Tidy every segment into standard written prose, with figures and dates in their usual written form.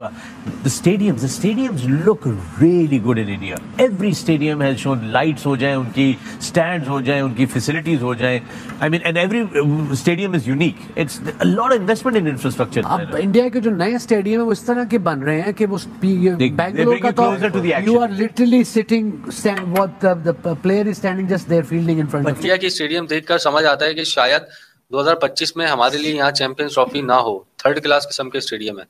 The stadiums look really good in India. Every stadium has shown lights हो जाए, उनकी stands हो जाए, उनकी facilities हो जाए. I mean, and every stadium is unique. It's a lot of investment in infrastructure. अब India के जो नए स्टेडियम है वो इस तरह के बन रहे हैं कि वो बैंगलोर का तो you are literally sitting, what the player is standing just there fielding in front of you. India की स्टेडियम देखकर समझ आता है कि शायद 2025 में हमारे लिए यहाँ चैंपियंस ट्रॉफी ना हो. थर्ड क्लास किस्म के स्टेडियम है.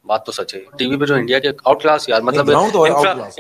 बात तो सच है. टीवी पे जो इंडिया के आउट क्लास यार, मतलब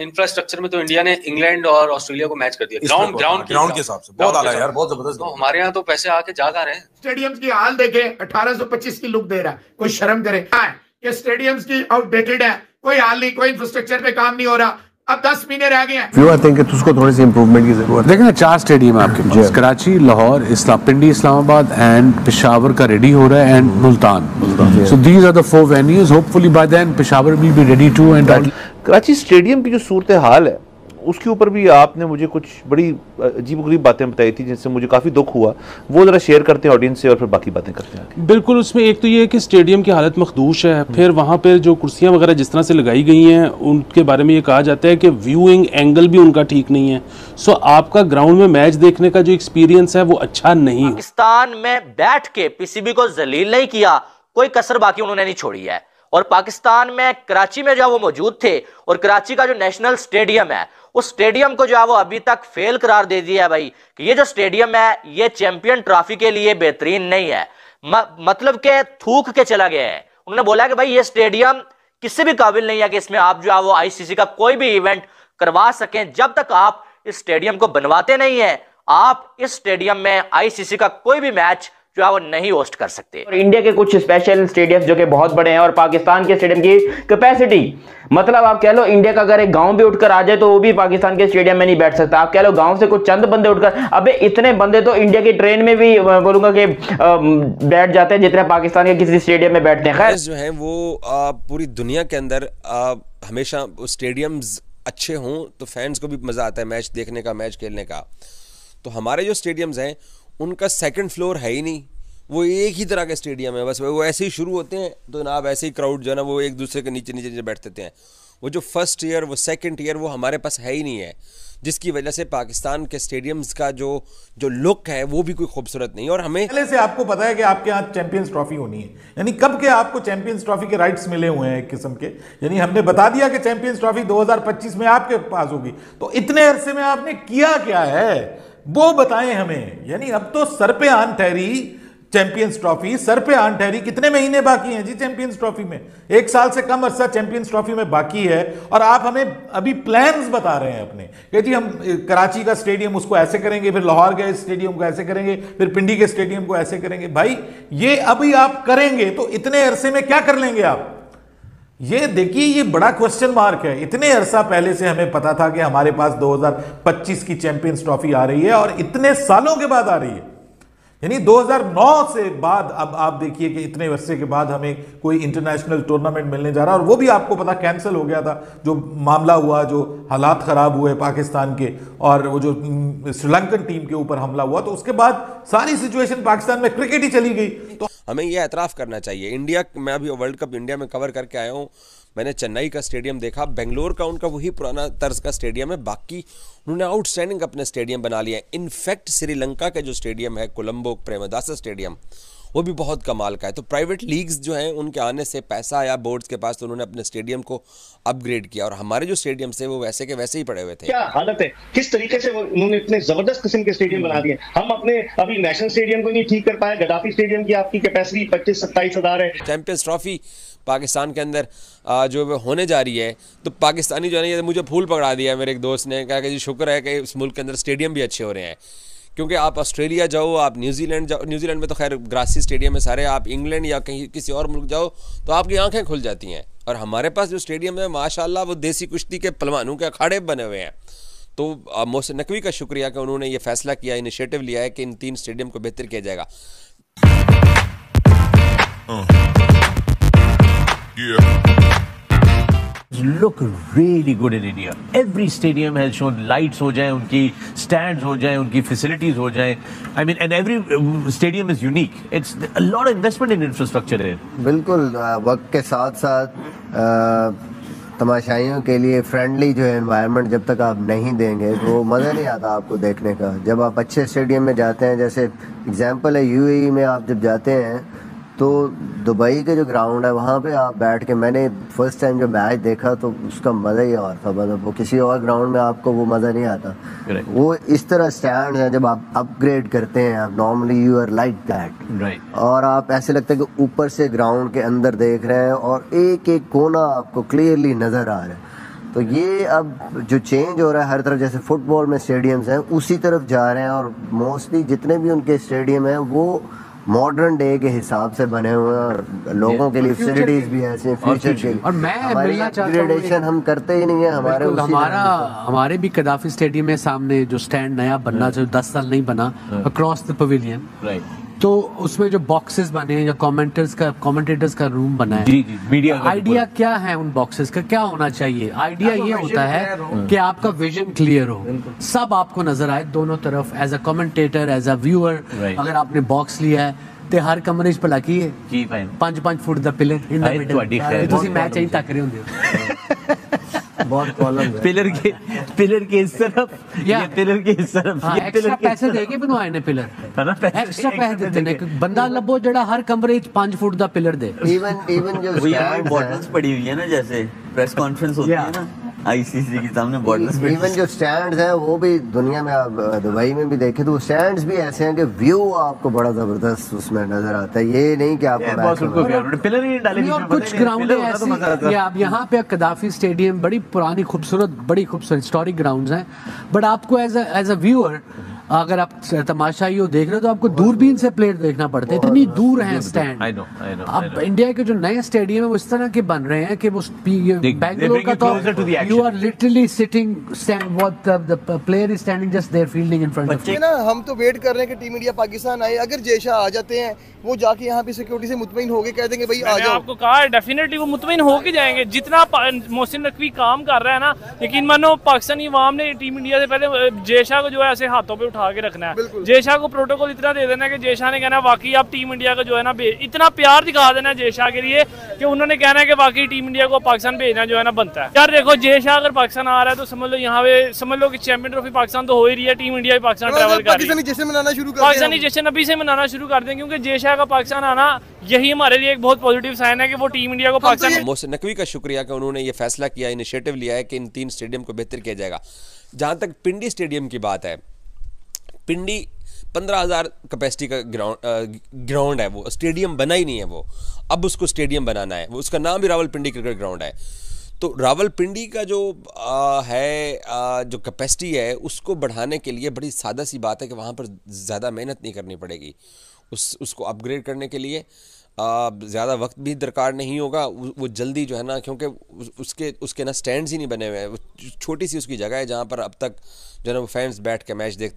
इंफ्रास्ट्रक्चर में तो इंडिया ने इंग्लैंड और ऑस्ट्रेलिया को मैच कर दिया. ग्राउंड के हिसाब से बहुत आला है यार, बहुत जबरदस्त. तो हमारे यहाँ तो पैसे आके जागा रहे हैं. स्टेडियम्स की हाल देखे, 1825 की लुक दे रहा है. कोई शर्म करे कि स्टेडियम्स की आउटडेटेड है, कोई हाल नहीं, कोई इंफ्रास्ट्रक्चर पे काम नहीं हो रहा. अब 10 महीने रह गए हैं. आई थिंक उसको थोड़ी सी इंप्रूवमेंट की जरूरत है. देखिए ना, 4 स्टेडियम है आपके पास. कराची, लाहौर, पिंडी, इस्लामाबाद एंड पेशावर का रेडी हो रहा है, and Multan. So these are the 4 venues. Hopefully by then Peshawar will be ready too. And Karachi stadium की जो सूरत हाल है उसके ऊपर भी आपने मुझे कुछ बड़ी अजीब-गरीब बातें बताई थी जिनसे मुझे काफ़ी दुख हुआ. वो ज़रा शेयर करते हैं ऑडियंस से और फिर बाकी बातें करते हैं. बिल्कुल. उसमें एक तो ये है कि स्टेडियम की हालत मखदूश है. फिर वहाँ पर जो कुर्सियाँ वगैरह जिस तरह से लगाई गई हैं उनके बारे में ये कहा जाता है कि व्यूइंग एंगल भी उनका ठीक नहीं है. सो आपका ग्राउंड में मैच देखने का जो एक्सपीरियंस है वो अच्छा नहीं. पाकिस्तान में बैठ के पीसीबी को जलील नहीं किया, कोई कसर बाकी उन्होंने नहीं छोड़ी है. और पाकिस्तान में कराची में जब वो मौजूद थे, और कराची का जो नेशनल स्टेडियम है उस स्टेडियम को जो है वो अभी तक फेल करार दे दिया है भाई, कि ये जो स्टेडियम है ये चैंपियन ट्रॉफी के लिए बेहतरीन नहीं है. मतलब के थूक के चला गया है. उन्होंने बोला कि भाई ये स्टेडियम किसी भी काबिल नहीं है कि इसमें आप जो है वो आईसीसी का कोई भी इवेंट करवा सकें. जब तक आप इस स्टेडियम को बनवाते नहीं है, आप इस स्टेडियम में आईसीसी का कोई भी मैच जो है वो नहीं होस्ट कर सकते. और इंडिया के कुछ स्पेशल स्टेडियम्स जो कि बहुत बड़े हैं, और पाकिस्तान के स्टेडियम की कैपेसिटी, मतलब आप कह लो इंडिया का अगर एक गांव भी उठकर आ जाए तो वो भी पाकिस्तान के स्टेडियम में नहीं बैठ सकता. आप कह लो गांव से कुछ चंद बंदे उठकर, अबे इतने बंदे तो इंडिया की ट्रेन में भी बोलूंगा कि बैठ जाते हैं जितने पाकिस्तान के किसी स्टेडियम में बैठते हैं. खैर जो है वो पूरी दुनिया के अंदर हमेशा स्टेडियम्स अच्छे हों तो फैंस को भी मजा आता है मैच देखने का, मैच खेलने का. तो हमारे जो स्टेडियम्स हैं उनका सेकंड फ्लोर है ही नहीं. वो एक ही तरह के स्टेडियम है, बस वो ऐसे ही शुरू होते हैं तो जनाब ऐसे ही क्राउड जो है ना वो एक दूसरे के नीचे नीचे बैठते हैं. वो जो फर्स्ट ईयर, वो सेकंड ईयर, वो हमारे पास है ही नहीं है, जिसकी वजह से पाकिस्तान के स्टेडियम्स का जो लुक है वो भी कोई खूबसूरत नहीं. और हमें पहले से आपको पता है कि आपके यहाँ चैंपियंस ट्रॉफी होनी है, यानी कब के आपको चैंपियंस ट्रॉफी के राइट्स मिले हुए हैं एक किस्म के. यानी हमने बता दिया कि चैंपियंस ट्रॉफी 2025 में आपके पास होगी. तो इतने अरसे में आपने किया क्या है वो बताएं हमें. यानी अब तो सर पे आन ठहरी चैंपियंस ट्रॉफी, सर पे आन ठहरी. कितने महीने बाकी हैं जी चैंपियंस ट्रॉफी में? 1 साल से कम अरसा चैंपियंस ट्रॉफी में बाकी है. और आप हमें अभी प्लान्स बता रहे हैं अपने कि जी हम कराची का स्टेडियम उसको ऐसे करेंगे, फिर लाहौर के स्टेडियम को ऐसे करेंगे, फिर पिंडी के स्टेडियम को ऐसे करेंगे. भाई ये अभी आप करेंगे तो इतने अरसे में क्या कर लेंगे आप? ये देखिए, ये बड़ा क्वेश्चन मार्क है. इतने अरसा पहले से हमें पता था कि हमारे पास 2025 की चैंपियंस ट्रॉफी आ रही है, और इतने सालों के बाद आ रही है. यानी 2009 से बाद अब आप देखिए कि इतने वर्षे के बाद हमें कोई इंटरनेशनल टूर्नामेंट मिलने जा रहा है. और वो भी आपको पता कैंसिल हो गया था. जो मामला हुआ, जो हालात खराब हुए पाकिस्तान के, और वो जो श्रीलंकन टीम के ऊपर हमला हुआ, तो उसके बाद सारी सिचुएशन पाकिस्तान में क्रिकेट ही चली गई. तो हमें यह एतराफ़ करना चाहिए. इंडिया, मैं अभी वर्ल्ड कप इंडिया में कवर करके आया हूँ. मैंने चेन्नई का स्टेडियम देखा, बेंगलोर का उनका वही पुराना तर्ज का स्टेडियम है. बाकी उन्होंने आउटस्टैंडिंग अपने स्टेडियम बना लिया है. इनफैक्ट श्रीलंका का जो स्टेडियम है कोलंबो प्रेमदासा स्टेडियम, वो भी बहुत कमाल का है. तो प्राइवेट लीग्स जो हैं उनके आने से पैसा आया बोर्ड्स के पास, तो उन्होंने अपने स्टेडियम को अपग्रेड किया. और हमारे जो स्टेडियम से वो वैसे के वैसे ही पड़े हुए थे. क्या हालत है, किस तरीके से उन्होंने इतने जबरदस्त किस्म के स्टेडियम बना दिए. हम अपने अभी नेशनल स्टेडियम को नहीं ठीक कर पाए. गद्दाफी स्टेडियम की आपकी कैपेसिटी 25-27 हज़ार है. चैंपियंस ट्रॉफी पाकिस्तान के अंदर जो होने जा रही है, तो पाकिस्तानी जो है मुझे फूल पकड़ा दिया मेरे एक दोस्त ने, कहा कि जी शुक्र है कि इस मुल्क के अंदर स्टेडियम भी अच्छे हो रहे हैं. क्योंकि आप ऑस्ट्रेलिया जाओ, आप न्यूजीलैंड जाओ, न्यूजीलैंड में तो खैर ग्रासी स्टेडियम है सारे, आप इंग्लैंड या कहीं किसी और मुल्क जाओ तो आपकी आंखें खुल जाती हैं. और हमारे पास जो स्टेडियम है माशाल्लाह वो देसी कुश्ती के पहलवानों के अखाड़े बने हुए हैं. तो मोहसिन नकवी का शुक्रिया कि उन्होंने ये फैसला किया, इनिशिएटिव लिया है कि इन 3 स्टेडियम को बेहतर किया जाएगा. look really good in India. Every stadium has shown lights हो जाए, उनकी stands हो जाए, उनकी facilities हो जाए. I mean, and every stadium is unique. It's a lot of investment in infrastructure here. बिल्कुल वक्त के साथ साथ तमाशाइयों के लिए फ्रेंडली जो है एनवायरनमेंट जब तक आप नहीं देंगे तो मज़ा नहीं आता आपको देखने का. जब आप अच्छे स्टेडियम में जाते हैं, जैसे एग्जांपल है यूएई में आप जब जाते हैं तो दुबई के जो ग्राउंड है वहाँ पे आप बैठ के, मैंने फर्स्ट टाइम जब मैच देखा तो उसका मज़ा ही और था. मतलब वो किसी और ग्राउंड में आपको वो मज़ा नहीं आता. वो इस तरह स्टैंड है, जब आप अपग्रेड करते हैं आप normally you are like that, और आप ऐसे लगता है कि ऊपर से ग्राउंड के अंदर देख रहे हैं और एक एक कोना आपको क्लियरली नज़र आ रहा है. तो ये अब जो चेंज हो रहा है हर तरफ, जैसे फुटबॉल में स्टेडियम्स हैं उसी तरफ जा रहे हैं, और मोस्टली जितने भी उनके स्टेडियम हैं वो मॉडर्न डे के हिसाब से बने हुए हैं और लोगों के लिए फैसिलिटीज भी ऐसे हैं फ्यूचर के लिए. और मैं अपग्रेडेशन हम करते ही नहीं है. हमारे भी कदाफी स्टेडियम में सामने जो स्टैंड नया बनना चाहिए, 10 साल नहीं बना, अक्रॉस द पवेलियन, तो उसमें जो बॉक्सेस बने या कमेंटेटर्स का रूम बना है. मीडिया आइडिया क्या है उन बॉक्सेस का, क्या होना चाहिए? आइडिया ये होता है कि आपका विजन क्लियर हो, सब आपको नजर आए दोनों तरफ. As a commentator, as a viewer, अगर आपने बॉक्स लिया है ਤੇ ਹਰ ਕਮਰੇ 'ਚ ਭਲਾ ਕੀ ਹੈ 5 ਫੁੱਟ ਦਾ ਪਿਲਰ ਇਨ ਦਾ ਮਿਡਲ. ਤੁਸੀਂ ਮੈਚ ਹੀ ਤੱਕ ਰਹੇ ਹੁੰਦੇ ਹੋ. बहुत कॉलम है. पिलर के इस तरफ या पिलर के इस तरफ. ये एक्स्ट्रा पैसे देके बनवाए ने पिलर, है ना? एक्स्ट्रा पैसे देते ने. बंदा लभो जेड़ा हर कमरे 5 फुट दा पिलर दे. इवन जो बॉटल्स पड़ी हुई है ना, जैसे प्रेस कॉन्फ्रेंस होती है ना आईसीसी के सामने बॉटल्स. इवन जो स्टैंड्स हैं वो भी दुनिया में, आप दुबई में भी देखे तो स्टैंड्स भी ऐसे हैं कि व्यू आपको बड़ा जबरदस्त उसमें नजर आता है. ये नहीं कि आपको पिलर ही डाले. कुछ ग्राउंड ऐसे, आप यहाँ पे कदाफी स्टेडियम बड़ी पुरानी खूबसूरत हिस्टोरिक ग्राउंड्स हैं, बट आपको एज अ व्यूअर अगर आप तमाशाई हो देख रहे हो तो आपको दूरबीन से प्लेयर देखना पड़ता है, इतनी दूर है स्टैंड. अब इंडिया के जो नए स्टेडियम है वो इस तरह के बन रहे हैं कि वो बैंगलोर का तो you are literally sitting what the player is standing just there fielding in front of. ना हम तो वेट कर रहे हैं कि टीम इंडिया पाकिस्तान आए. अगर जयशाह आ जाते हैं वो जाके यहाँ पे सिक्योरिटी से मुतमईन होके कह देंगे भाई आ जाओ. आपको कहा है डेफिनेटली वो मुतमईन होके जाएंगे. जितना मोहसिन नकवी काम कर रहा है ना, यकीन मानो पाकिस्तानी अवाम ने टीम इंडिया से पहले जयशाह को जो है ऐसे हाथों पे उठा के रखना है. जयशाह को प्रोटोकॉल इतना दे देना है कि जयशाह ने कहना वाकई आप टीम इंडिया का जो है ना इतना प्यार दिखा देना है जयशाह के लिए कि उन्होंने कहना है कि वाकई टीम इंडिया को पाकिस्तान भेजना जो है ना बनता है. यार देखो, जयशाह अगर पाकिस्तान आ रहा है तो समझ लो यहाँ पे समझ लो कि चैंपियन ट्रॉफी पाकिस्तान तो हो ही रही है, टीम इंडिया भी पाकिस्तान ट्रैवल कर रही है. पाकिस्तानी जश्न अभी से मनाना शुरू कर दें, क्योंकि जयशाह का पाकिस्तान आना यही हमारे लिए एक बहुत पॉजिटिव साइन है कि वो टीम इंडिया को पाकिस्तान. मोहसिन नकवी का शुक्रिया कि उन्होंने ये फैसला किया, इनिशिएटिव लिया है कि इन 3 स्टेडियम को बेहतर किया जाएगा. जहाँ तक पिंडी स्टेडियम की बात है, पिंडी 15,000 कैपेसिटी का ग्राउंड है, वो स्टेडियम बना ही नहीं है. वो अब उसको स्टेडियम बनाना है. वो उसका नाम भी रावलपिंडी क्रिकेट ग्राउंड है. तो रावलपिंडी का जो जो कैपेसिटी है उसको बढ़ाने के लिए बड़ी सादा सी बात है कि वहाँ पर ज़्यादा मेहनत नहीं करनी पड़ेगी. उसको अपग्रेड करने के लिए ज़्यादा वक्त भी दरकार नहीं होगा. वो जल्दी जो है ना, क्योंकि उसके ना स्टैंड्स ही नहीं बने हुए हैं. वो छोटी सी उसकी जगह है जहाँ पर अब तक जो है ना वो फैंस बैठ के मैच देखते